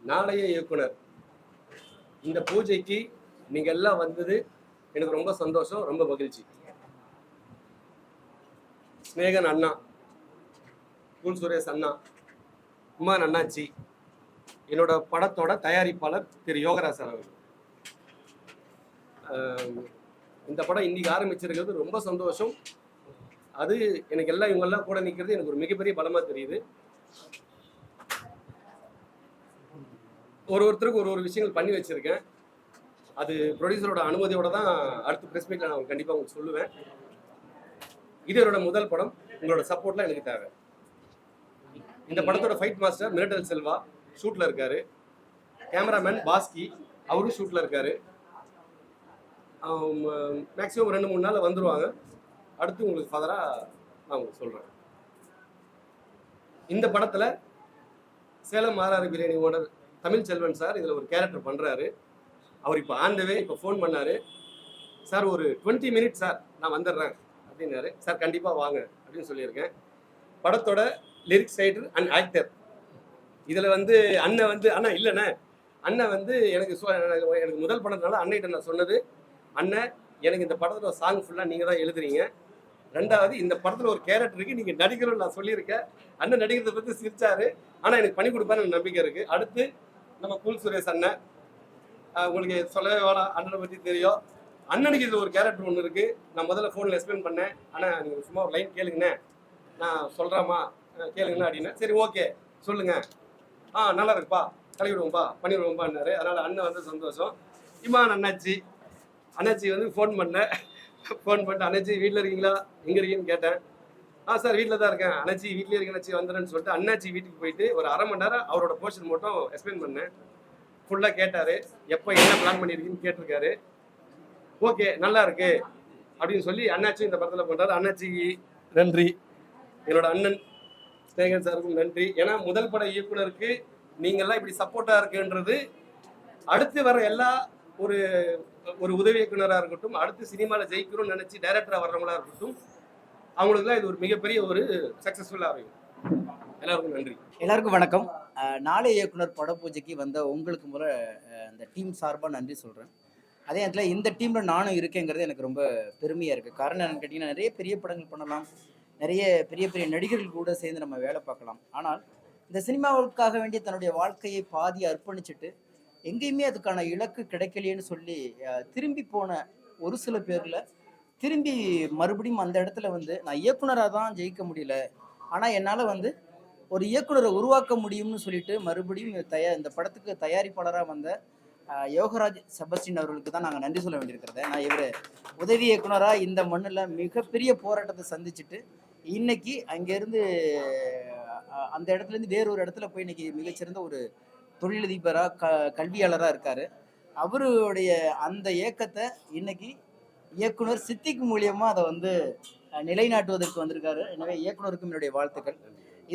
நாளைய இயக்குனர் இந்த பூஜைக்கு நீங்க எல்லாம் வந்தது எனக்கு ரொம்ப சந்தோஷம், ரொம்ப மகிழ்ச்சி. ஸ்நேகன் அண்ணா, கூல் சுரேஷ் அண்ணா, உமான் அண்ணாச்சி, என்னோட படத்தோட தயாரிப்பாளர் திரு யோகராஜ் சார் அவர்கள். இந்த படம் இன்னைக்கு ஆரம்பிச்சிருக்கிறது ரொம்ப சந்தோஷம். அது எனக்கு எல்லாம் இவங்கெல்லாம் கூட நிற்கிறது எனக்கு ஒரு மிகப்பெரிய பலமா தெரியுது. ஒருத்தருக்கு ஒரு விஷயங்கள் பண்ணி வச்சிருக்கேன். அது ப்ரொடியூசரோட அனுமதியோட தான் அடுத்த ப்ரெஸ் மீட்ல நான் கண்டிப்பாக உங்களுக்கு சொல்லுவேன். இது என்னோட முதல் படம். உங்களோட சப்போர்ட்லாம் எனக்கு தேவை. இந்த படத்தோட ஃபைட் மாஸ்டர் மிரட்டல் செல்வா ஷூட்ல இருக்காரு. கேமராமேன் பாஸ்கி அவரும் ஷூட்ல இருக்காரு. மேக்ஸிமம் 2-3 நாளில் வந்துடுவாங்க. அடுத்து உங்களுக்கு ஃபர்தராக நான் உங்களுக்கு சொல்கிறேன். இந்த படத்தில் சேலம் மாறாறு பிரியாணி ஓனர் தமிழ் செல்வன் சார் இதில் ஒரு கேரக்டர் பண்ணுறாரு. அவர் இப்போ ஆண்டவே இப்போ ஃபோன் பண்ணார். சார் ஒரு 20 மினிட்ஸ் சார் நான் வந்துடுறேன் அப்படின்னாரு. சார் கண்டிப்பாக வாங்க அப்படின்னு சொல்லியிருக்கேன். படத்தோட லிரிக்ஸ் ரைட்டர் அண்ட் ஆக்டர் இதில் அண்ணன் அண்ணா இல்லைண்ணே, அண்ணன் எனக்கு முதல் படத்தினால அண்ணன்கிட்ட நான் சொன்னது, அண்ணன் எனக்கு இந்த படத்தோட சாங் ஃபுல்லாக நீங்கள் தான் எழுதுறீங்க. ரெண்டாவது இந்த படத்தில் ஒரு கேரக்டருக்கு நீங்கள் நடிகரும்னு நான் சொல்லியிருக்கேன். அண்ணன் நடிக்கிறத பற்றி சிரிச்சாரு. ஆனால் எனக்கு பண்ணி கொடுப்பாரு எனக்கு நம்பிக்கை இருக்குது. அடுத்து நம்ம கூல் சுரேஷ் அண்ணன், உங்களுக்கு சொல்லவே வேணாம், அண்ணனை பற்றி தெரியும். அண்ணனுக்கு இதில் ஒரு கேரக்டர் ஒன்று இருக்குது. நான் முதல்ல ஃபோனில் எக்ஸ்பிளைன் பண்ணேன். ஆனால் நீங்கள் சும்மா ஒரு லைன் கேளுங்கண்ணே, நான் சொல்கிறாமா கேளுங்கண்ணா அப்படின்னா, சரி ஓகே சொல்லுங்க, நல்லா இருக்குப்பா, கலவிடுவோம்ப்பா, பண்ணிவிடுவோம்ப்பான்னாரு. அதனால் அண்ணன் சந்தோஷம். இமான் அண்ணாச்சி ஃபோன் பண்ணிட்டு, அண்ணாச்சி வீட்டில் இருக்கீங்களா, எங்கே இருக்கீங்கன்னு கேட்டேன். சார் வீட்டில் தான் இருக்கேன் அண்ணாச்சி, வீட்லேயே இருக்க அண்ணாச்சி வந்துடுறேன்னு சொல்லிட்டு அண்ணாச்சி வீட்டுக்கு போயிட்டு ஒரு 1/2 மணி நேரம் அவரோட போர்ஷன் மட்டும் எக்ஸ்பிளைன் பண்ணேன். ஃபுல்லாக கேட்டார். எப்போ என்ன பிளான் பண்ணியிருக்கீங்கன்னு கேட்டிருக்காரு. ஓகே நல்லா இருக்கு அப்படின்னு சொல்லி அண்ணாச்சி இந்த படத்தில் பண்ணுறாரு. அண்ணாச்சிக்கு நன்றி. என்னோட அண்ணன் ஸ்நேகன் சாருக்கும் நன்றி. ஏன்னா முதல் பட இயக்குனருக்கு நீங்கள்லாம் இப்படி சப்போர்ட்டாக இருக்குன்றது அடுத்து வர எல்லா ஒரு உதவி இயக்குனராக இருக்கட்டும், அடுத்து சினிமாவில் ஜெயிக்கணும்னு நினச்சி டைரக்டராக வர்றவங்களா இருக்கட்டும், அவங்களுக்குலாம் இது ஒரு மிகப்பெரிய ஒரு சக்ஸஸ்ஃபுல்லாக இருக்கும். எல்லாருக்கும் நன்றி. எல்லாருக்கும் வணக்கம். நாளை இயக்குனர் பட பூஜைக்கு வந்த உங்களுக்கு முறை அந்த டீம் சார்பாக நன்றி சொல்கிறேன். அதே நேரத்தில் இந்த டீமில் நானும் இருக்கேங்கிறது எனக்கு ரொம்ப பெருமையாக இருக்குது. காரணம் என்னென்னு கேட்டிங்கன்னா, நிறைய பெரிய படங்கள் பண்ணலாம், நிறைய பெரிய பெரிய நடிகர்கள் கூட சேர்ந்து நம்ம வேலை பார்க்கலாம். ஆனால் இந்த சினிமாவுக்காக வேண்டிய தன்னுடைய வாழ்க்கையை பாதி அர்ப்பணிச்சுட்டு எங்கேயுமே அதுக்கான இலக்கு கிடைக்கலையேன்னு சொல்லி திரும்பி போன ஒரு சில பேரில் திரும்பி மறுபடியும் அந்த இடத்துல நான் இயக்குனராக தான் ஜெயிக்க முடியல, ஆனால் என்னால் ஒரு இயக்குனரை உருவாக்க முடியும்னு சொல்லிட்டு மறுபடியும் இந்த படத்துக்கு தயாரிப்பாளராக வந்த யோகராஜ் செபஸ்டின் அவர்களுக்கு தான் நாங்கள் நன்றி சொல்ல வேண்டியிருக்கிறத. நான் இவர் உதவி இயக்குனராக இந்த மண்ணில் மிகப்பெரிய போராட்டத்தை சந்திச்சுட்டு இன்னைக்கு அங்கேருந்து அந்த இடத்துலேருந்து வேறொரு இடத்துல போய் இன்னைக்கு மிகச்சிறந்த ஒரு தொழிலதிபராக கல்வியாளராக இருக்கார். அவருடைய அந்த இயக்கத்தை இன்னைக்கு இயக்குனர் சித்திக் மூலியமாக அதை நிலைநாட்டுவதற்கு வந்திருக்காரு. எனவே இயக்குனருக்கும் என்னுடைய வாழ்த்துக்கள்.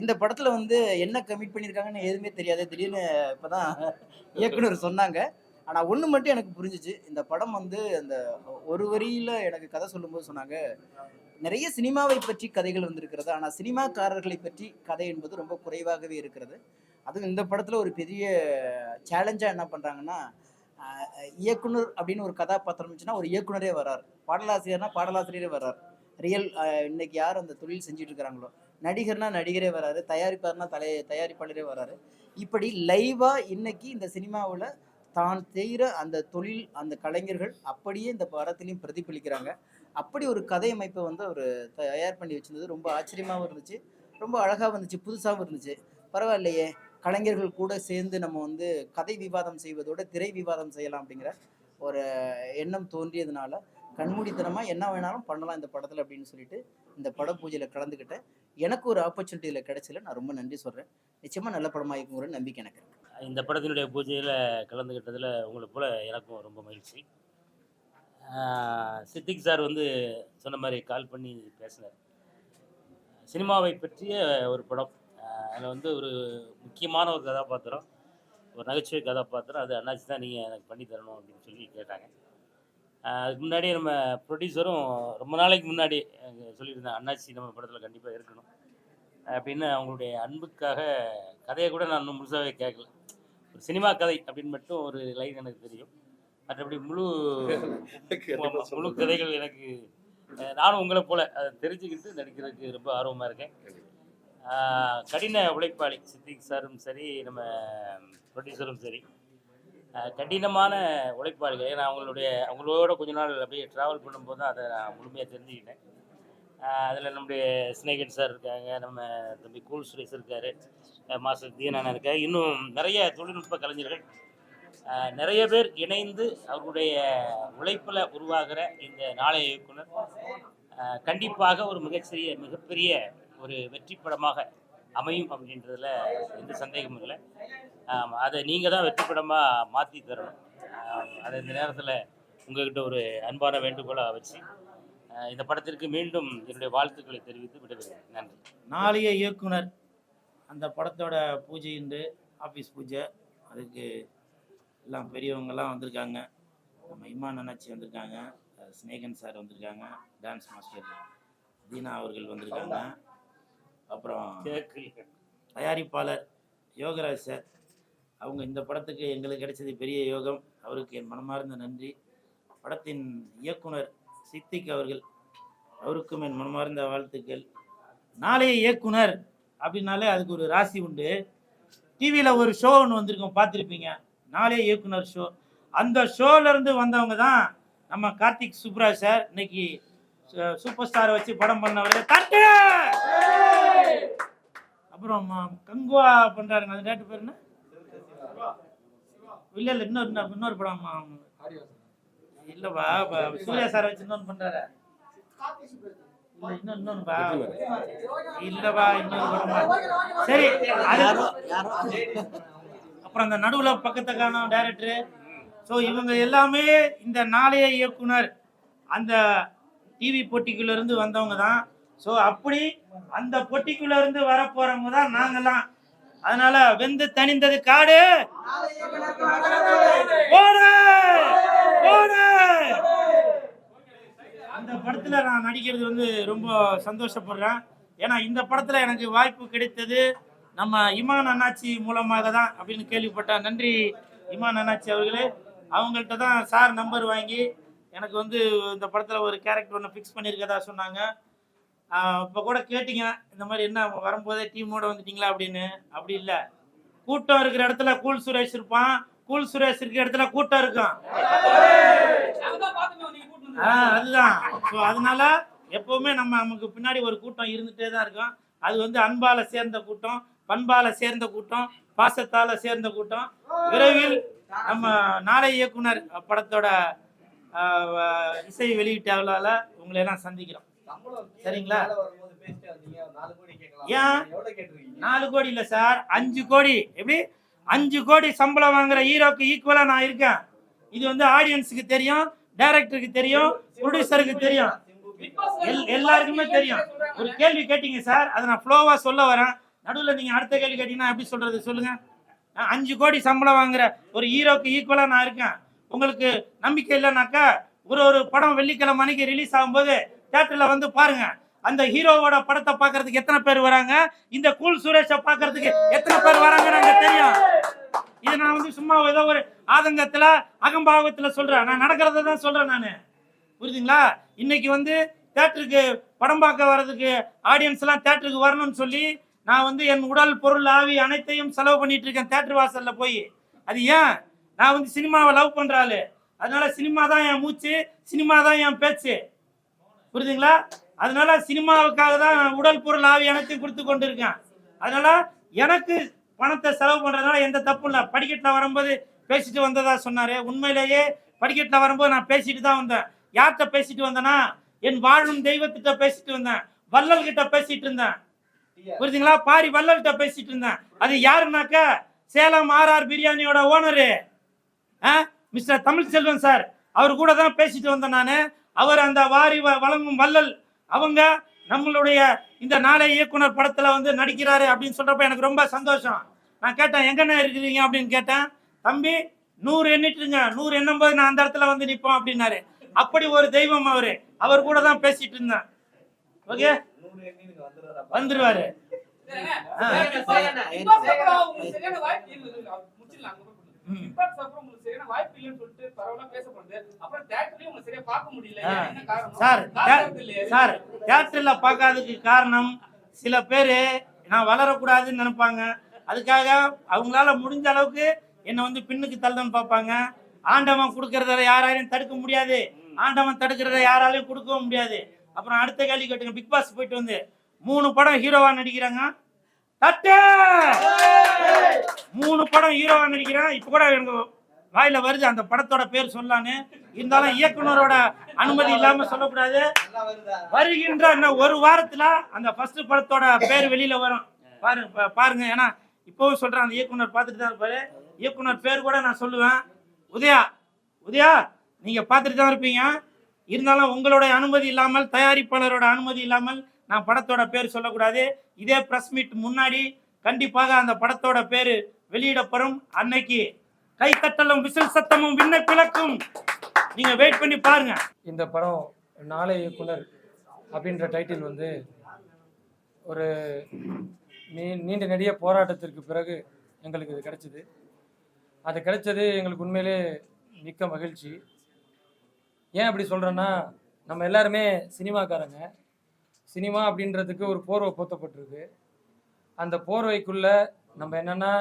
இந்த படத்தில் என்ன கமிட் பண்ணியிருக்காங்கன்னு எதுவுமே தெரியாது. திடீர்னு இப்போ தான் இயக்குனர் சொன்னாங்க. ஆனால் ஒன்று மட்டும் எனக்கு புரிஞ்சிச்சு. இந்த படம் அந்த ஒரு வரியில் எனக்கு கதை சொல்லும்போது சொன்னாங்க, நிறைய சினிமாவை பற்றி கதைகள் வந்திருக்கிறது, ஆனால் சினிமாக்காரர்களை பற்றி கதை என்பது ரொம்ப குறைவாகவே இருக்கிறது. அதுவும் இந்த படத்தில் ஒரு பெரிய சேலஞ்சாக என்ன பண்ணுறாங்கன்னா, இயக்குனர் அப்படின்னு ஒரு கதாபாத்திரம் இருந்துச்சுன்னா ஒரு இயக்குனரே வர்றார், பாடலாசிரியர்னா பாடலாசிரியரே வர்றார், ரியல் இன்னைக்கு யார் அந்த தொழில் செஞ்சுட்டு இருக்கிறாங்களோ, நடிகர்னா நடிகரே வராரு, தயாரிப்பார்னா தயாரிப்பாளரே வராரு. இப்படி லைவாக இன்னைக்கு இந்த சினிமாவில் தான் செய்கிற அந்த தொழில், அந்த கலைஞர்கள் அப்படியே இந்த படத்துலையும் பிரதிபலிக்கிறாங்க. அப்படி ஒரு கதை அமைப்பை அவர் தயார் பண்ணி வச்சிருந்தது ரொம்ப ஆச்சரியமாகவும் இருந்துச்சு, ரொம்ப அழகாகவும் இருந்துச்சு, புதுசாகவும் இருந்துச்சு. பரவாயில்லையே, கலைஞர்கள் கூட சேர்ந்து நம்ம கதை விவாதம் செய்வதோட திரை விவாதம் செய்யலாம் அப்படிங்கிற ஒரு எண்ணம் தோன்றியதுனால கண்மூடித்தனமாக என்ன வேணாலும் பண்ணலாம் இந்த படத்தில் அப்படின்னு சொல்லிட்டு இந்த பட பூஜையில் கலந்துக்கிட்டேன். எனக்கு ஒரு ஆப்பர்ச்சுனிட்டி இதில் கிடைச்சல நான் ரொம்ப நன்றி சொல்கிறேன். நிச்சயமாக நல்ல படமாக இருக்குங்கிற நம்பிக்கை எனக்கு இருக்குது. இந்த படத்தினுடைய பூஜையில் கலந்துக்கிட்டதில் உங்களை போல் எனக்கும் ரொம்ப மகிழ்ச்சி. சித்திக் சார் சொன்ன மாதிரி கால் பண்ணி பேசினார். சினிமாவை பற்றிய ஒரு படம், அதில் ஒரு முக்கியமான ஒரு கதாபாத்திரம், ஒரு நகைச்சுவை கதாபாத்திரம், அது அண்ணாச்சி தான் நீங்கள் எனக்கு பண்ணி தரணும் அப்படின்னு சொல்லி கேட்டாங்க. அதுக்கு முன்னாடி நம்ம ப்ரொடியூசரும் ரொம்ப நாளைக்கு முன்னாடி சொல்லியிருந்தேன், அண்ணாச்சி நம்ம படத்தில் கண்டிப்பாக இருக்கணும் அப்படின்னு. அவங்களுடைய அன்புக்காக கதையை கூட நான் இன்னும் முழுசாகவே கேட்கல, ஒரு சினிமா கதை அப்படின்னு மட்டும் ஒரு லைன் எனக்கு தெரியும். மற்றபடி முழு கதைகள் எனக்கு நானும் உங்களை போல அதை தெரிஞ்சுக்கிட்டு நடிக்கிறதுக்கு ரொம்ப ஆர்வமாக இருக்கேன். கடின உழைப்பாளி சித்திக் சாரும் சரி, நம்ம ப்ரொடியூசரும் சரி, கடினமான உழைப்பாளிகள். ஏன்னா அவங்களோட கொஞ்ச நாள் அப்படியே ட்ராவல் பண்ணும்போது தான் அதை நான் முழுமையாக தெரிஞ்சுக்கிட்டேன். அதில் நம்முடைய ஸ்னேகன் சார் இருக்காங்க, நம்ம தம்பி கூல் சுரேஷ் இருக்கார், மாஸ்டர் தீனானா இருக்கார், இன்னும் நிறைய தொழில்நுட்ப கலைஞர்கள் நிறைய பேர் இணைந்து அவருடைய உழைப்பில் உருவாகிற இந்த நாளைய இயக்குனர் கண்டிப்பாக ஒரு மிகப்பெரிய ஒரு வெற்றி படமாக அமையும் அப்படின்றதுல எந்த சந்தேகமும் இல்லை. அதை நீங்கள் தான் வெற்றி படமாக மாற்றி தரணும். அதை இந்த நேரத்தில் உங்கள்கிட்ட ஒரு அன்பான வேண்டுகோளாக வச்சு இந்த படத்திற்கு மீண்டும் என்னுடைய வாழ்த்துக்களை தெரிவித்து விடுகிறேன். நன்றி. நாளைய இயக்குனர் அந்த படத்தோட பூஜை உண்டு, ஆஃபீஸ் பூஜை. அதுக்கு எல்லாம் பெரியவங்கெல்லாம் வந்திருக்காங்க. நம்ம இமான் அண்ணாச்சி வந்திருக்காங்க, ஸ்னேகன் சார் வந்திருக்காங்க, டான்ஸ் மாஸ்டர் தீனா அவர்கள் வந்திருக்காங்க, அப்புறம் தயாரிப்பாளர் யோகராஜ் சார். அவங்க இந்த படத்துக்கு எங்களுக்கு கிடைச்சது பெரிய யோகம். அவருக்கு என் மனமார்ந்த நன்றி. படத்தின் இயக்குனர் சித்திக் அவர்கள், அவருக்கும் என் மனமார்ந்த வாழ்த்துக்கள். நாளைய இயக்குனர் அப்படின்னாலே அதுக்கு ஒரு ராசி உண்டு. டிவியில் ஒரு ஷோ ஒன்று வந்திருக்கோம், பார்த்துருப்பீங்க, நாளைய இயக்குனர் ஷோ. அந்த ஷோலேருந்து வந்தவங்க தான் நம்ம கார்த்திக் சுப்ராஜ் சார். இன்னைக்கு சூப்பர் ஸ்டாரை வச்சு படம் பண்ணவர் தட்டு. அப்புறம் கங்குவா பண்ணுறாருங்க, அந்த டேட்டு பேர் என்ன? இல்லை இன்னொரு படம் இல்லைப்பா, சூர்யா சாரை வச்சு இன்னொன்று பண்ணுறாரு. இன்னொன்னுப்பா இல்லைப்பா, இன்னொரு படம். சரி, அப்புறம் அந்த நடுவில் பக்கத்தை காணும் டைரக்டரு. ஸோ இவங்க எல்லாமே இந்த நாளைய இயக்குனர் அந்த டிவி போட்டிக்குள்ளேருந்து வந்தவங்க தான். ஸோ அப்படி அந்த பொட்டிக்குள்ளேருந்து வரப்போகிறவங்க தான் நாங்கள்லாம். அதனால வெந்து தணிந்தது காடு அந்த படத்தில் நான் நடிக்கிறது ரொம்ப சந்தோஷப்படுறேன். ஏன்னா இந்த படத்தில் எனக்கு வாய்ப்பு கிடைத்தது நம்ம இமான் அண்ணாச்சி மூலமாக தான் அப்படின்னு கேள்விப்பட்டேன். நன்றி இமான் அண்ணாச்சி அவர்களே. அவங்கள்ட்ட தான் சார் நம்பர் வாங்கி எனக்கு இந்த படத்தில் ஒரு கேரக்டர் ஒன்று ஃபிக்ஸ் பண்ணியிருக்கதா சொன்னாங்க. இப்போ கூட கேட்டிங்க, இந்த மாதிரி என்ன வரும்போதே டீமோட வந்துட்டீங்களா அப்படின்னு. அப்படி இல்லை, கூட்டம் இருக்கிற இடத்துல கூல் சுரேஷ் இருப்பான், கூல் சுரேஷ் இருக்கிற இடத்துல கூட்டம் இருக்கும். அதுதான். ஸோ அதனால எப்பவுமே நமக்கு பின்னாடி ஒரு கூட்டம் இருந்துகிட்டே தான் இருக்கும். அது அன்பால சேர்ந்த கூட்டம், பண்பால சேர்ந்த கூட்டம், பாசத்தால சேர்ந்த கூட்டம். விரைவில் நம்ம நாளை இயக்குனர் படத்தோட இசை வெளியீட்டு விழால உங்களை எல்லாம் சந்திக்கிறோம். சரிங்களா? ஏன் 4 கோடி இல்லை சார், 5 கோடி. எப்படி 5 கோடி சம்பளம் வாங்குற ஹீரோக்கு ஈக்குவலா நான் இருக்கேன். இது ஆடியன்ஸுக்கு தெரியும், டைரக்டருக்கு தெரியும், ப்ரொடியூசருக்கு தெரியும், எல்லாருக்குமே தெரியும். ஒரு கேள்வி கேட்டீங்க சார், அதை நான் ஃப்ளோவா சொல்ல வரேன். நடுவில் நீங்க அடுத்த கேள்வி கேட்டீங்கன்னா எப்படி சொல்றது சொல்லுங்க. 5 கோடி சம்பளம் வாங்குற ஒரு ஹீரோக்கு ஈக்குவலா நான் இருக்கேன். உங்களுக்கு நம்பிக்கை இல்லைனாக்கா ஒரு படம் வெள்ளிக்கிழமை அன்னைக்கு ரிலீஸ் ஆகும்போது தியேட்டர்ல பாருங்க. அந்த ஹீரோவோட படத்தை பார்க்கறதுக்கு எத்தனை பேர் வராங்க, இந்த கூல் சுரேஷை பார்க்கறதுக்கு எத்தனை பேர் வராங்கன்னு எனக்கு தெரியும். இது நான் சும்மா ஏதோ ஒரு ஆதங்கத்துல அகம்பாவத்துல சொல்றேன், நான் நடக்கிறத தான் சொல்றேன் நான். புரியுதுங்களா? இன்னைக்கு தியேட்டருக்கு படம் பார்க்க வர்றதுக்கு ஆடியன்ஸ் எல்லாம் தியேட்டருக்கு வரணும்னு சொல்லி நான் என் உடல் பொருள் ஆவி அனைத்தையும் செலவு பண்ணிட்டு இருக்கேன் தியேட்டர் வாசல்ல போய். அது ஏன்? நான் சினிமாவை லவ் பண்றாளு. அதனால சினிமா தான் என் மூச்சு, சினிமா தான் என் பேச்சு. புரியுதுங்களா? அதனால சினிமாவுக்காக தான் நான் உடல் பொருள் ஆவி அனைத்தையும் கொடுத்து கொண்டு இருக்கேன். அதனால எனக்கு பணத்தை செலவு பண்றதுனால எந்த தப்பும் இல்லை. படிக்கட்டுல வரும்போது பேசிட்டு வந்ததா சொன்னாரு. உண்மையிலேயே படிக்கட்டுல வரும்போது நான் பேசிட்டு தான் வந்தேன். யார்கிட்ட பேசிட்டு வந்தேன்னா, என் வாழும் தெய்வத்திட்ட பேசிட்டு வந்தேன், வள்ளல் கிட்ட பேசிட்டு இருந்தேன். புரியுதுங்களா? பாரி வள்ளல்கிட்ட பேசிட்டு இருந்தேன். அது யாருன்னாக்க சேலம் ஆர்ஆர் பிரியாணியோட owner mister Tamil Selvan sir. அவர் கூட தான் பேசிட்டு வந்தேன் நான். அவர் அந்த வாரி வழங்கும் வள்ளல். அவங்க நம்மளுடைய இந்த நாளை இயக்குனர் படத்துல நடிக்கிறாரு அப்படின்னு சொல்றப்ப எனக்கு ரொம்ப சந்தோஷம். நான் கேட்டேன், எங்கண்ணா இருக்கிறீங்க அப்படின்னு கேட்டேன். தம்பி 100 எண்ணிட்டுருங்க, 100 எண்ணும் போது நான் அந்த இடத்துல நிற்போம் அப்படின்னாரு. அப்படி ஒரு தெய்வம் அவரு. அவர் கூட தான் பேசிட்டு இருந்தேன். ஓகே, வந்துருவாரு. முடிச்சிடலாம் அங்க போய் பண்ணுங்க. பிக் பாஸ் அப்புறம் உங்களுக்கு சரியான வாய்ப்பு இல்லைன்னு சொல்லிட்டு பரவலா பேசப்படுது. அப்புறம் தியேட்டர்லயும் உங்களுக்கு சரியா பார்க்க முடியல. ஏன், என்ன காரணம்? சார் காரணம் இல்லையே. சார் தியேட்டர்ல பார்க்காததுக்கு காரணம் சில பேர் நான் வளரக்கூடாதுன்னு நினைப்பாங்க. அதுக்காக அவங்களால முடிஞ்ச அளவுக்கு என்னை வந்து பின்னுக்கு தள்ளணும்னு பார்ப்பாங்க. ஆண்டவன் கொடுக்கறத யாராலையும் தடுக்க முடியாது, ஆண்டவன் தடுக்கிறத யாராலையும் கொடுக்கவும் முடியாது. அப்புறம் அடுத்த கேள்வி கேட்டுங்க. பிக் பாஸ் போயிட்டு வந்து 3 படம் ஹீரோவா நடிக்கிறாங்க. தட்டு 3 படம் ஹீரோவா நடிக்கிறேன். இப்போ கூட எனக்கு வாயில வருது அந்த படத்தோட பேர் சொல்லலான்னு. இருந்தாலும் இயக்குனரோட அனுமதி இல்லாம சொல்லக்கூடாது. வருகின்ற இன்னும் 1 வாரத்துல அந்த ஃபர்ஸ்ட் படத்தோட பேர் வெளியில வரும். பாருங்க. ஏன்னா இப்பவும் சொல்றேன், அந்த இயக்குனர் பார்த்துட்டு தான் இருப்பாரு. இயக்குனர் பேர் கூட நான் சொல்லுவேன், உதயா நீங்க பார்த்துட்டு தான் இருப்பீங்க. இருந்தாலும் உங்களுடைய அனுமதி இல்லாமல், தயாரிப்பாளரோட அனுமதி இல்லாமல் நான் படத்தோட பேர் சொல்லக்கூடாது. இதே பிரஸ் மீட் முன்னாடி கண்டிப்பாக அந்த படத்தோட பேரு வெளியிடப்படும். அன்னைக்கு கைத்தட்டலும் விசில் சத்தமும் விண்ணை பிளக்கும். நீங்க வெயிட் பண்ணி பாருங்க. இந்த படம் நாளை இயக்குனர் அப்படின்ற டைட்டில் வந்து ஒரு நீண்ட நெடிய போராட்டத்திற்கு பிறகு எங்களுக்கு இது கிடைச்சிது. அது கிடைச்சது எங்களுக்கு உண்மையிலே மிக்க மகிழ்ச்சி. ஏன் அப்படி சொல்கிறேன்னா, நம்ம எல்லாருமே சினிமாக்காரங்க. சினிமா அப்படின்றதுக்கு ஒரு போர்வை போத்தப்பட்டிருக்கு. அந்த போர்வைக்குள்ளே நம்ம என்னென்னா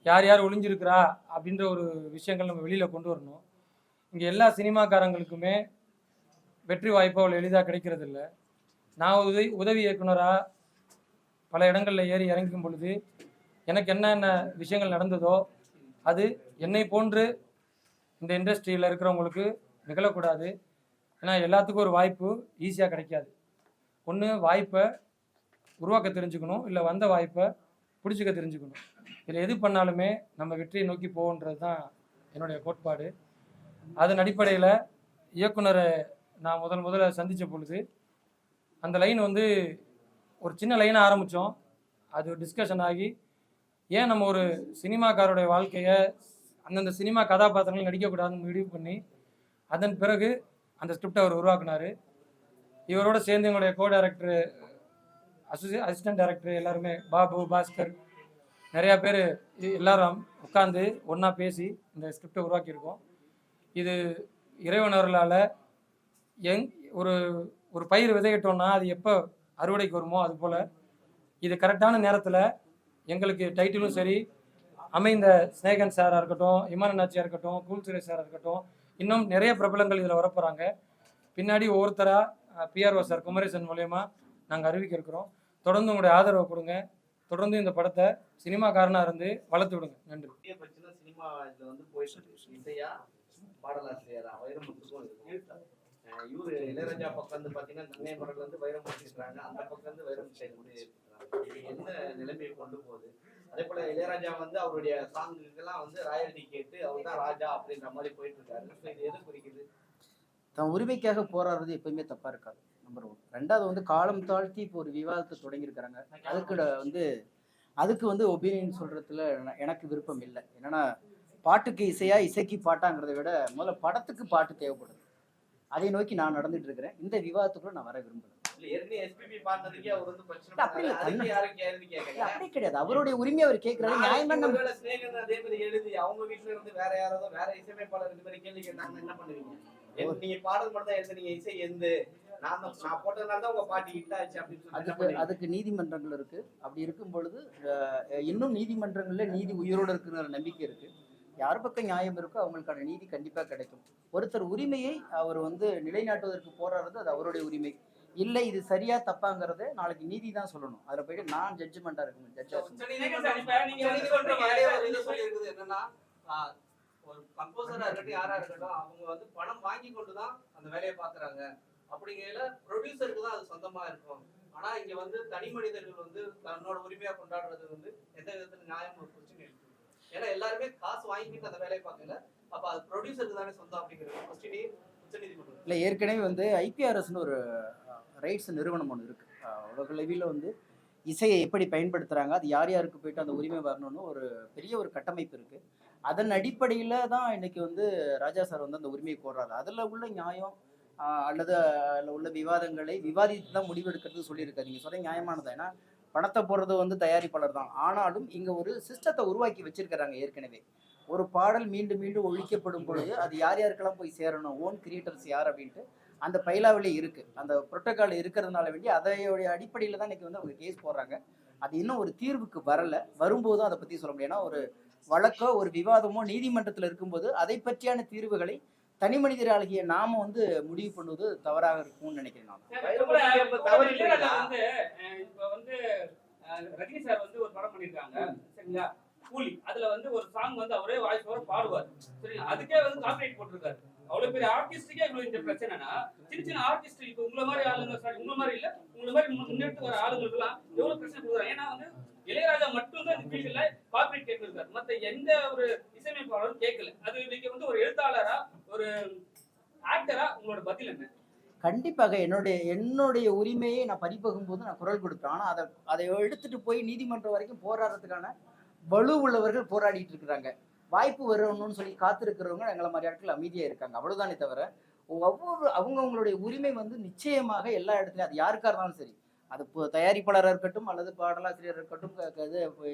யார் யார் ஒளிஞ்சிருக்கிறா அப்படின்ற ஒரு விஷயங்கள் நம்ம வெளியில் கொண்டு வரணும். இங்கே எல்லா சினிமாக்காரங்களுக்குமே வெற்றி வாய்ப்பு அவ்வளோ எளிதாக கிடைக்கிறதில்ல. நான் உதவி இயக்குனராக பல இடங்களில் ஏறி இறங்கும் பொழுது எனக்கு என்னென்ன விஷயங்கள் நடந்ததோ அது என்னை போன்று இந்த இண்டஸ்ட்ரியில் இருக்கிறவங்களுக்கு நிகழக்கூடாது. ஏன்னா எல்லாத்துக்கும் ஒரு வாய்ப்பு ஈஸியாக கிடைக்காது. ஒன்று வாய்ப்பை உருவாக்க தெரிஞ்சுக்கணும், இல்லை வந்த வாய்ப்பை பிடிச்சிக்க தெரிஞ்சுக்கணும். இதில் எது பண்ணாலுமே நம்ம வெற்றியை நோக்கி போகன்றது தான் என்னுடைய கோட்பாடு. அதன் அடிப்படையில் இயக்குனரை நான் முதல்ல சந்தித்த பொழுது அந்த லைன் வந்து ஒரு சின்ன லைனாக ஆரம்பித்தோம். அது டிஸ்கஷன் ஆகி ஏன் நம்ம ஒரு சினிமாக்காரோடைய வாழ்க்கையை அந்தந்த சினிமா கதாபாத்திரங்கள் நடிக்கக்கூடாதுன்னு முடிவு பண்ணி அதன் பிறகு அந்த ஸ்கிரிப்டை அவர் உருவாக்குனார். இவரோட சேர்ந்து எங்களுடைய கோ டைரக்டரு, அசிஸ்டன்ட் டைரக்டர் எல்லாருமே, பாபு, பாஸ்கர், நிறையா பேர் எல்லாரும் உட்காந்து ஒன்றா பேசி இந்த ஸ்கிரிப்டை உருவாக்கியிருக்கோம். இது இறைவனர்களால் ஒரு ஒரு பயிர் விதையிட்டோம்னா அது எப்போ அறுவடைக்கு வருமோ அது போல் இது கரெக்டான நேரத்தில் எங்களுக்கு டைட்டிலும் சரி, அமைந்த ஸ்நேகன் சாராக இருக்கட்டும், இமானாச்சியாக இருக்கட்டும், கூல் சுரேஷ் சாராக இருக்கட்டும், இன்னும் நிறைய பிரபலங்கள் இதில் வரப்போகிறாங்க. பின்னாடி ஒவ்வொருத்தராக பிஆர்ஓ சார் குமரேசன் மூலயமா நாங்கள் அறிவிக்க இருக்கிறோம். தொடர்ந்து உங்களுடைய ஆதரவை கொடுங்க. தொடர்ந்து இந்த படத்தை சினிமாக்காரனாக இருந்து வளர்த்து விடுங்க. நன்றி. சினிமா இதில் வந்து போயிட்டு இசையா பாடலாசிரியரா வைரமுத்துக்கும் இருக்கும். இவரு இளையராஜா பக்கம் வந்து பார்த்தீங்கன்னா நன்மை மரங்கள் வந்து வைரமுத்து இருக்கிறாங்க, அந்த பக்கம் வந்து வைரமுத்து இருக்கிறாங்க. என்ன நிலைமையை கொண்டு போகுது? அதே போல இளையராஜா வந்து அவருடைய சாங்குக்கெல்லாம் வந்து ராயல்டி கேட்டு அவர் தான் ராஜா அப்படின்ற மாதிரி போயிட்டு இருக்காரு. இது எது குறிக்குது? தன் உரிமைக்காக போராடுறது எப்பயுமே தப்பா இருக்காது, நம்பர் 1. 2வது வந்து காலம் தாழ்த்தி இப்போ ஒரு விவாதத்தை தொடங்கியிருக்கிறாங்க. அதுக்கு வந்து ஒப்பீனியன் சொல்றதுல எனக்கு விருப்பம் இல்லை. என்னன்னா பாட்டுக்கு இசையா, இசைக்கு பாட்டாங்கிறத விட முதல்ல படத்துக்கு பாட்டு தேவைப்படுது. அதை நோக்கி நான் நடந்துட்டு இருக்கிறேன். இந்த விவாதத்துக்குள்ள நான் வர விரும்புறேன். அப்படி கிடையாது, அவருடைய உரிமை அவர் கேட்கறாரு, நியாயமான எழுதி அவங்க வீட்டுல இருந்து வேற யாராவது வேற இசையமைப்பாளர் இந்த மாதிரி கேள்வி கேட்டாங்க, என்ன பண்ணுவீங்க? நீங்க பாடல் மட்டும் தான் எழுதுனீங்க, இசை எந்த நான் போட்டதுனால தான் உங்க பாட்டு ஹிட் ஆச்சு அப்படின்னு சொல்லி அதுக்கு நீதிமன்றங்கள் இருக்கு. அப்படி இருக்கும் பொழுது இன்னும் நீதிமன்றங்கள்ல நீதி உயிரோடு இருக்குங்கிற நம்பிக்கை இருக்கு. யார் பக்கம் நியாயம் இருக்கோ அவங்களுக்கான நீதி கண்டிப்பா கிடைக்கும். ஒருத்தர் உரிமையை அவர் வந்து நிலைநாட்டுவதற்கு போராடுறது அது அவருடைய உரிமை. இல்லை இது சரியா தப்பாங்கிறத நாளைக்கு நீதி தான் சொல்லணும். அதில் போயிட்டு நான் ஜட்ஜ்மெண்டா இருக்கணும். என்னன்னா ஒரு கம்போசரா இருக்கட்டும் யாரா இருக்கட்டும் அவங்க வந்து பணம் வாங்கி கொண்டுதான் அந்த வேலையை பாக்குறாங்க. அப்படிங்கையில ப்ரொடியூசருக்கு தான் அது சொந்தமா இருக்கும். ஆனா இங்க வந்து தனி மனிதர்கள் வந்து தன்னோட உரிமையா கொண்டாடுறது வந்து எந்த விதத்துல நியாயம் ஒரு பிரச்சனை இருக்கு. ஏன்னா எல்லாருமே காசு வாங்கிட்டு அந்த வேலையை பார்க்கல, அப்ப அது ப்ரொடியூசருக்கு தானே சொந்தம் அப்படிங்கிறது கொஸ்டினே உச்சநீதிமன்றம். இல்லை, ஏற்கனவே வந்து ஐபிஆர்எஸ்ன்னு ஒரு ரைட்ஸ் நிறுவனம் ஒன்று இருக்கு. உலக அளவில் வந்து இசையை எப்படி பயன்படுத்துறாங்க, அது யார் யாருக்கு போயிட்டு அந்த உரிமை வரணும்னு ஒரு பெரிய ஒரு கட்டமைப்பு இருக்கு. அதன் அடிப்படையில் தான் இன்னைக்கு வந்து ராஜா சார் வந்து அந்த உரிமையை கோர்றாரு. அதில் உள்ள நியாயம் அல்லது அதில் உள்ள விவாதங்களை விவாதித்து தான் முடிவெடுக்கிறது சொல்லியிருக்காரு. நீங்கள் சொல்ல நியாயமானது. ஏன்னா பணத்தை போடுறது வந்து தயாரிப்பாளர் தான். ஆனாலும் இங்க ஒரு சிஸ்டத்தை உருவாக்கி வச்சிருக்கிறாங்க ஏற்கனவே. ஒரு பாடல் மீண்டும் மீண்டும் ஒழிக்கப்படும் பொழுது அது யார் யாருக்கெல்லாம் போய் சேரணும், ஓன் கிரியேட்டர்ஸ் யார் அப்படின்ட்டு அந்த பைலாவிலே இருக்கு, அந்த புரோட்டோகால் இருக்கிறதுனால வேண்டி அதையோடைய அடிப்படையில் தான் இன்னைக்கு வந்து அவங்க கேஸ் போடுறாங்க. அது இன்னும் ஒரு தீர்வுக்கு வரல. வரும்போதும் அதை பத்தி சொல்ல முடியும். ஏன்னா ஒரு வழக்கோ ஒரு விவாதமோ நீதிமன்றத்தில் இருக்கும்போது அதை பற்றியான தீர்வுகளை தனி மனிதராகிய நாம வந்து முடிவு பண்ணுவது தவறாக இருக்கும்னு நினைக்கிறேன் நான். இளையராஜா வந்து இப்ப வந்து ரஜினி சார் வந்து ஒரு படம் பண்ணிருக்காங்க சரிங்களா, கூலி. அதுல வந்து ஒரு சாங் வந்து அவரே வாய்ஸ் ஓவர் பாடுவார் சரிங்களா, அதுக்கே வந்து காப்பிரைட் போட்டிருக்காரு. அவ்வளவு பெரிய ஆர்டிஸ்டுக்கே இவ்வளவு இந்த பிரச்சனைனா, சின்ன சின்ன ஆர்டிஸ்ட் இப்ப உங்களை மாதிரி ஆளுங்க, உங்களை மாதிரி இல்ல, உங்களை மாதிரி முன்னெடுத்து வர ஆளுங்களுக்கு எல்லாம் எவ்வளவு பிரச்சனை கொடுக்குறாங்க. ஏன்னா வந்து இளையராஜா மட்டும் தான் இந்த ஃபீல்ட்ல காப்பிரைட் கேட்டிருக்காரு, மத்த எந்த ஒரு இசையமைப்பாளரும் கேட்கல. அது நீங்க வந்து ஒரு எழுத்தாளரா ஒரு ஆக்டரா உங்களோட பதில் என்ன? கண்டிப்பாக என்னுடைய உரிமையை நான் பறிப்பகும் போது நான் குரல் கொடுப்பேன். ஆனா அதை எடுத்துட்டு போய் நீதிமன்றம் வரைக்கும் போராடுறதுக்கான வலு உள்ளவர்கள் போராடிட்டு இருக்கிறாங்க. வாய்ப்பு வரணும்னு சொல்லி காத்திருக்கிறவங்க எங்களை மாதிரி ஆட்கள் அமைதியா இருக்காங்க. அவ்வளவுதானே தவிர அவங்களுடைய உரிமை வந்து நிச்சயமாக எல்லா இடத்துலையும், அது யாருக்கா இருந்தாலும் சரி, அது தயாரிப்பாளராக இருக்கட்டும் அல்லது பாடலாசிரியர் இருக்கட்டும்,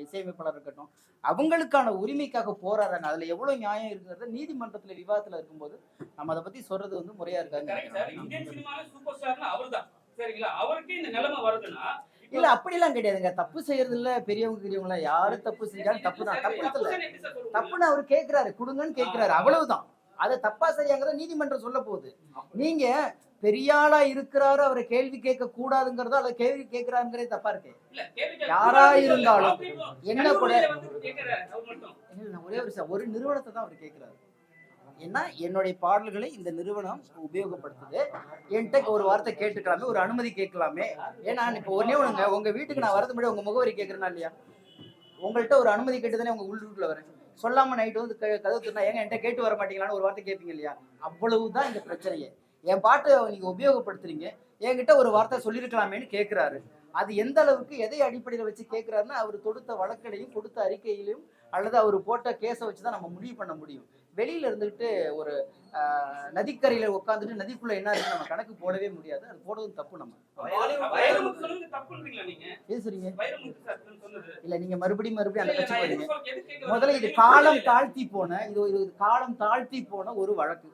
இசையமைப்பாளர் இருக்கட்டும், அவங்களுக்கான உரிமைக்காக போராடுறாங்க. அதுல எவ்வளவு நியாயம் இருக்கிறத நீதிமன்றத்துல விவாதத்துல இருக்கும்போது நம்ம அதை பத்தி சொல்றது வந்து முறையா இருக்காங்க. இந்தியன் சினிமால சூப்பர் ஸ்டார்னா அவர்தான் சரிங்களா, அவருக்கு இந்த நிலைமை வருதுன்னா இல்ல அப்படிலாம் கிடையாதுங்க. தப்பு செய்யறது இல்ல, பெரியவங்க பெரியவங்களா யாரு தப்பு செஞ்சாலும் தப்பு தான். தப்புன்னு அவரு கேட்கிறாரு, கொடுங்கன்னு கேட்கிறாரு, அவ்வளவுதான். அதை தப்பா சரியாங்கிறத நீதிமன்றம் சொல்ல போகுது. நீங்க பெரியாளா இருக்கிறாரு, அவரை கேள்வி கேட்க கூடாதுங்கிறதோ அல்ல கேள்வி கேட்கிறாருங்கிறதே தப்பா இருக்கு. யாரா இருந்தாலும் என்ன கூட ஒரே ஒரு நிறுவனத்தை தான் அவர் கேட்கிறாரு. ஏன்னா என்னுடைய பாடல்களை இந்த நிறுவனம் உபயோகப்படுத்துது, என்கிட்ட ஒரு வார்த்தை கேட்டுக்கலாமே, ஒரு அனுமதி கேட்கலாமே. ஏன்னா இப்ப ஒன்னே ஒண்ணுங்க, உங்க வீட்டுக்கு நான் வரது முன்னாடி உங்க முகவரி கேட்கறேன்னா இல்லையா, உங்கள்கிட்ட ஒரு அனுமதி கேட்டு தானே உங்க உள்ளூர்ல வரேன். சொல்லாம நைட்டு வந்து கதவு திறனா ஏங்க என்கிட்ட கேட்டு வர மாட்டீங்களான்னு ஒரு வார்த்தை கேட்பீங்க இல்லையா. அவ்வளவுதான் இந்த பிரச்சனையே. என் பாட்டு நீங்க உபயோகப்படுத்துறீங்க, என்கிட்ட ஒரு வார்த்தை சொல்லியிருக்கலாமேன்னு கேட்கிறாரு. அது எந்த அளவுக்கு எதை அடிப்படையில் வச்சு கேட்கிறாருன்னா அவர் தொடுத்த வழக்கிலையும் கொடுத்த அறிக்கையிலும் அல்லது அவர் போட்ட கேஸை வச்சுதான் நம்ம முடிவு பண்ண முடியும். வெளியில இருந்துகிட்டு ஒரு நதிக்கரையில உட்காந்துட்டு நதிக்குள்ள என்ன இருக்கு நம்ம கணக்கு போடவே முடியாது. அது போடுறது தப்பு. நம்ம பேசுறீங்க இல்ல, நீங்க மறுபடியும் அந்த கட்சி போறீங்க. முதல்ல இது காலம் தாழ்த்தி போன ஒரு வழக்கு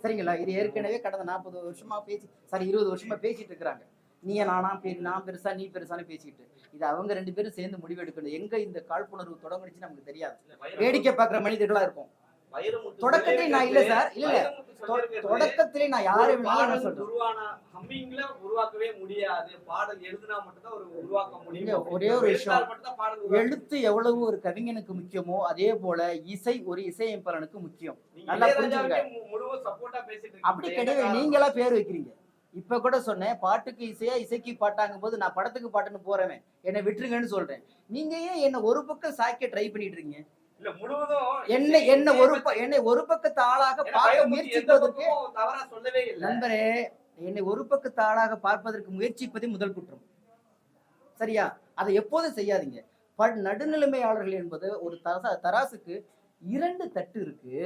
சரிங்களா. இது ஏற்கனவே கடந்த 40 வருஷமா 20 வருஷமா பேசிட்டு இருக்கிறாங்க. நீங்க நான் பெருசா நீ பெருசான்னு பேசிட்டு, இது அவங்க 2 பேரும் சேர்ந்து முடிவெடுக்கணும். எங்க இந்த காழ்ப்புணர்வு தொடங்குச்சு நமக்கு தெரியாது. வேடிக்கை பார்க்குற மனிதர்களா இருக்கும். தொடக்கத்திலே நான் இல்ல சார், இல்ல தொடக்கத்திலே நான் யாரு உருவாக்கவே முடியாது. பாடல் எழுதுனா மட்டும் தான் உருவாக்க முடியும். ஒரே ஒரு விஷயம், எழுத்து எவ்வளவு ஒரு கவிஞனுக்கு முக்கியமோ அதே போல இசை ஒரு இசையமைப்பாளனுக்கு முக்கியம். நல்லா புரிஞ்சுங்க. அப்படி கிடையாது, நீங்களா பேர் வைக்கிறீங்க. இப்ப கூட சொன்னேன், பாட்டுக்கு இசையா இசைக்கு பாட்டாங்கும் போது நான் படத்துக்கு பாட்டுன்னு போறேன், என்னை விட்டுருங்கன்னு சொல்றேன். நீங்க ஏன் என்ன ஒரு பக்கம் சாய்க்க ட்ரை பண்ணிட்டு இருக்கீங்க? என்னை ஒரு பக்கத்து ஆளாக பார்க்க முயற்சிப்பதற்கு நண்பரே, என்னை ஒரு பக்கத்து ஆளாக பார்ப்பதற்கு முயற்சிப்பதே முதல் குற்றம் சரியா. அதை எப்போதும் செய்யாதீங்க. நடுநிலைமையாளர்கள் என்பது ஒரு தராசுக்கு 2 தட்டு இருக்கு.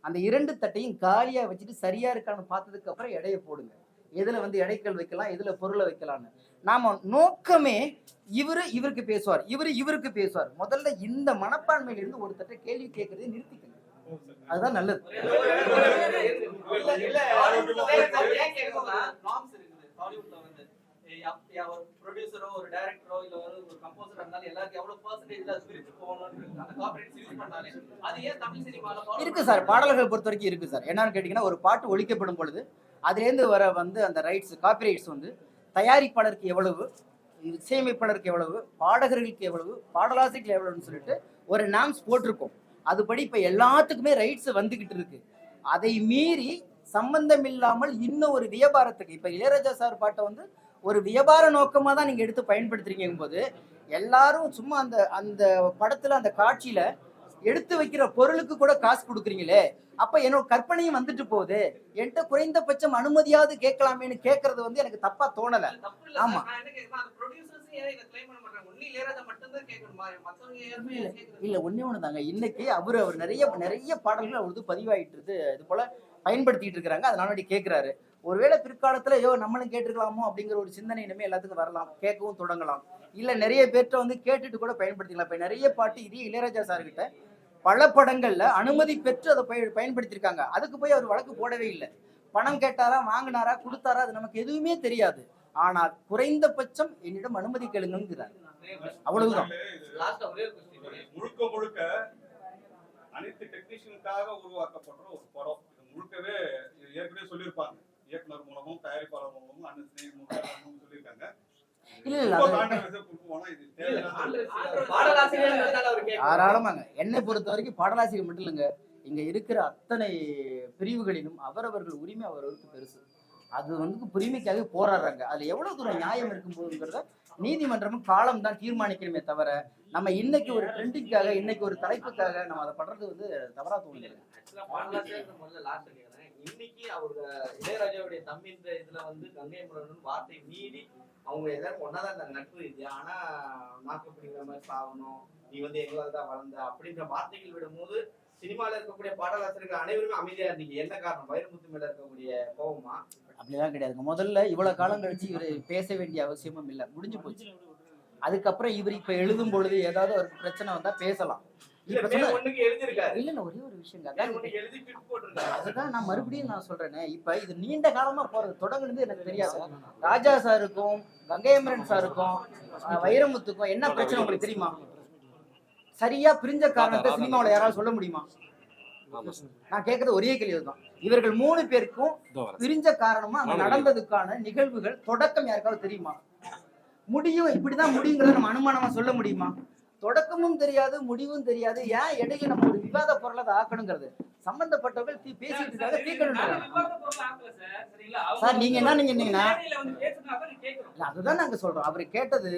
அந்த 2 தட்டையும் காலியா வச்சுட்டு சரியா இருக்கான்னு பார்த்ததுக்கு அப்புறம் எடையை போடுங்க. எதுல வந்து எடைக்கல் வைக்கலாம், எதுல பொருளை வைக்கலாம்னு. நாம நோக்கமே இவருக்கு பேசுவார், இவருக்கு பேசுவார். முதல்ல இந்த மனப்பான்மையில இருந்து ஒரு தட்டை கேள்வி கேட்கறதை நிறுத்திக்கணும். அதுதான் நல்லது. ப்ரொடியூசரோ ஒரு டைரக்டரோ இல்ல ஒரு கம்போசரா இருந்தாலும் எல்லாருக்கும் எவ்வளவு பெர்சன்டேஜ்ல பிரிச்சு போகணும்னு அந்த காப்பிரைட்ஸ் யூஸ் பண்ணாலே அது ஏன் தமிழ் சினிமால இருக்கு சார். பாடல்கள் பொறுத்த வரைக்கும் இருக்கு சார். என்னன்னு கேட்டீங்கன்னா, ஒரு பாட்டு ஒழிக்கப்படும் பொழுது அதுலேருந்து வர வந்து அந்த ரைட்ஸ் காப்பிரைட்ஸ் வந்து தயாரிப்பாளருக்கு எவ்வளவு, இசையமைப்பாளருக்கு எவ்வளவு, பாடகர்களுக்கு எவ்வளவு, பாடலாசிரியர்களுக்கு எவ்வளவுன்னு சொல்லிட்டு ஒரு நாம்ஸ் போட்டிருக்கோம். அதுபடி இப்ப எல்லாத்துக்குமே ரைட்ஸ் வந்துகிட்டு இருக்கு. அதை மீறி சம்பந்தம் இல்லாமல் இன்னும் ஒரு வியாபாரத்துக்கு, இப்ப இளையராஜா சார் பாட்டை வந்து ஒரு வியாபார நோக்கமா தான் நீங்க எடுத்து பயன்படுத்துறீங்க போது எல்லாரும் சும்மா அந்த படத்துல அந்த காட்சியில எடுத்து வைக்கிற பொருளுக்கு கூட காசு கொடுக்குறீங்களே, அப்ப என்னோட கற்பனையும் வந்துட்டு போகுது. என்கிட்ட குறைந்தபட்சம் அனுமதியாவது கேட்கலாமேன்னு கேட்கறது வந்து எனக்கு தப்பா தோணல. ஆமா இல்ல, ஒன்னே ஒண்ணுதாங்க. இன்னைக்கு அவர் நிறைய பாடல்கள் அவருக்கு பதிவாயிட்டு இது போல பயன்படுத்திட்டு இருக்கிறாங்க. அதனால கேட்கிறாரு. ஒருவேளை பிற்காலத்துல ஐயோ நம்மளும் கேட்டிருக்கலாமோ அப்படிங்கிற ஒரு சிந்தனை இனிமே எல்லாத்துக்கும் வரலாம், கேட்கவும் தொடங்கலாம். இல்ல நிறைய பேர்ட்ட வந்து கேட்டுட்டு கூட பயன்படுத்திக்கலாம். இப்ப நிறைய பாட்டு இதே இளையராஜா சார் கிட்ட பல படங்கள்ல அனுமதி பெற்று அதை பயன்படுத்தியிருக்காங்க. அதுக்கு போய் அவர் வழக்கு போடவே இல்லை. பணம் கேட்டாரா, வாங்கினாரா, கொடுத்தாரா, அது நமக்கு எதுவுமே தெரியாது. ஆனால் குறைந்தபட்சம் என்னிடம் அனுமதி கேளுங்கிறார், அவ்வளவுதான். லாஸ்டா ஒரே ஒரு question. முழுக்க முழுக்க அனைத்து டெக்னீஷியனுக்காக உருவாக்கப்படுற ஒரு படம். இது முழுக்கவே ஏற்கனவே சொல்லியிருப்பாங்க, இயக்குனர் மூலமும் தயாரிப்பாளர் மூலமும் அண்ணன் ஸ்நேகிதமும் சொல்லியிருக்காங்க. இல்ல தாராளமாங்க. என்னை பொறுத்த வரைக்கும் பாடலாசிரியர் மட்டும் இல்லைங்க, இங்க இருக்கிற அத்தனை பிரிவுகளிலும் அவரவர்கள் உரிமை அவரவருக்கு பெருசு. அது வந்து உரிமைக்காக போராடுறாங்க. அதுல எவ்வளவு தூரம் நியாயம் இருக்கும் போதுங்கிறத நீதிமன்றமும் காலம் தான் தீர்மானிக்கணுமே தவிர நம்ம இன்னைக்கு ஒரு ட்ரெண்டிங்காக, இன்னைக்கு ஒரு தலைப்புக்காக நம்ம அதை பண்றது வந்து தவறா தோணுது. இன்னைக்கு அவங்க இளையராஜாவுடைய தம்பின்ற இதுல வந்து கங்கை அமரன் வார்த்தை மீறி அவங்க எல்லாரும் ஒன்னாதான் இருந்தாங்க நட்பு ரீதியா. ஆனா நாக்கு பிடிக்கிற மாதிரி சாகணும், நீ வந்து எங்களால் தான் வளர்ந்த அப்படின்ற வார்த்தைகள் விடும்போது சினிமால இருக்கக்கூடிய பாடலாசிரியர்கள் அனைவருமே அமைதியா இருந்தீங்க. என்ன காரணம்? வைரமுத்து மேல இருக்கக்கூடிய கோபமா? அப்படிலாம் கிடையாதுங்க. முதல்ல இவ்வளவு காலம் கழிச்சு இவர் பேச வேண்டிய அவசியமும் இல்லை, முடிஞ்சு போச்சு. அதுக்கப்புறம் இவர் இப்ப எழுதும் பொழுது ஏதாவது ஒரு பிரச்சனை வந்தா பேசலாம். இப்ப இல்ல ஒரே ஒரு விஷயம், அதுதான் நான் மறுபடியும் நான் சொல்றேனே. இப்ப இது நீண்ட காலமா போறது, தொடங்குனது எனக்கு தெரியாது. ராஜா சாருக்கும் கங்கையமரன் சாருக்கும் வைரமுத்துக்கும் என்ன பிரச்சனை உங்களுக்கு தெரியுமா? சரியா பிரிஞ்ச காரணத்தை சினிமாவில் யாராவது சொல்ல முடியுமா? நான் கேட்கறது ஒரே கேள்வி தான். இவர்கள் 3 பேருக்கும் பிரிஞ்ச காரணமா அங்க நடந்ததுக்கான நிகழ்வுகள் தொடக்கம் யாருக்காவது தெரியுமா? முடியும் இப்படிதான் முடியுங்கிறத நம்ம அனுமானமா சொல்ல முடியுமா? தொடக்கமும் தெரியாது, முடிவும் தெரியாது. ஏன் இடையில நம்ம ஒரு விவாத பொருளை அதை ஆக்கணுங்கிறது சம்பந்தப்பட்டவர்கள் பேசிட்டு இருக்காங்க, தீர்க்கணும். சார் நீங்க என்ன நீங்கன்னா அதுதான் நாங்க சொல்றோம். அவர் கேட்டது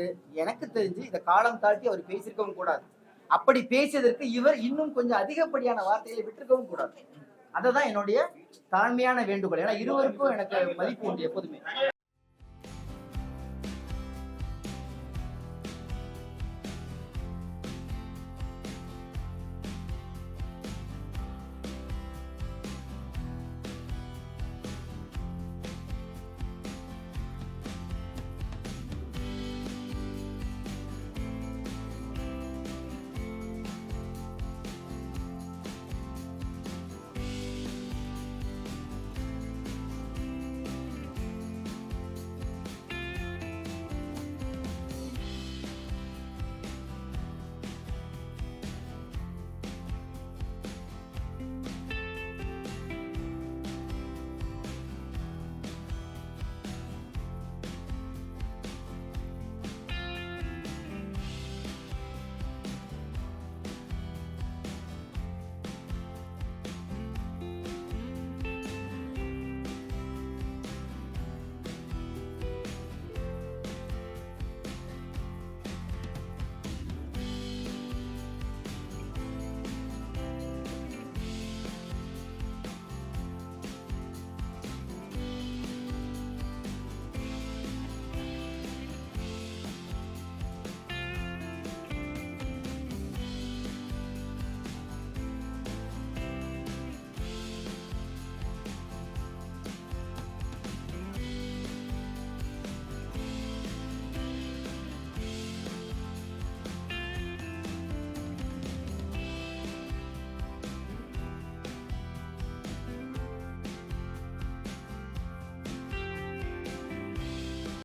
எனக்கு தெரிஞ்சு இதை காலம் தாழ்த்தி அவர் பேசியிருக்கவும் கூடாது. அப்படி பேசியதற்கு இவர் இன்னும் கொஞ்சம் அதிகப்படியான வார்த்தைகளை விட்டுருக்கவும் கூடாது. அதுதான் என்னுடைய தாழ்மையான வேண்டுகோள். ஏன்னா இருவருக்கும் எனக்கு மதிப்பு உண்டு எப்போதுமே.